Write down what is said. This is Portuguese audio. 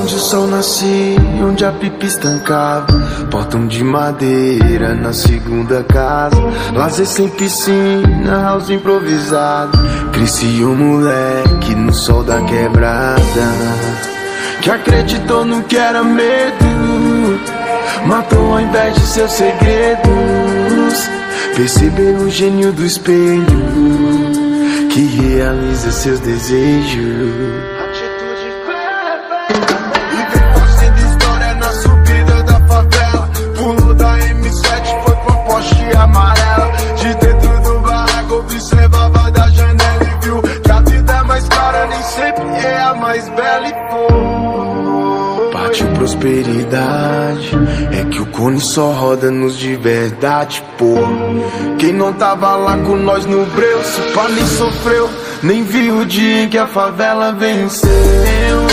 onde o sol nascia, onde a pipa estancava. Portão de madeira na segunda casa. Lazer sem piscina, house improvisado. Cresci um moleque no sol da quebrada, que acreditou no que era medo, matou ao invés de seus segredos. Percebeu o gênio do espelho, que realiza seus desejos. Amarela, de dentro do barraco observava da janela e viu que a vida é mais cara, nem sempre é a mais bela. E foi partiu prosperidade, é que o cone só roda nos de verdade, pô. Quem não tava lá com nós no breu, se pá nem sofreu, nem viu o dia em que a favela venceu.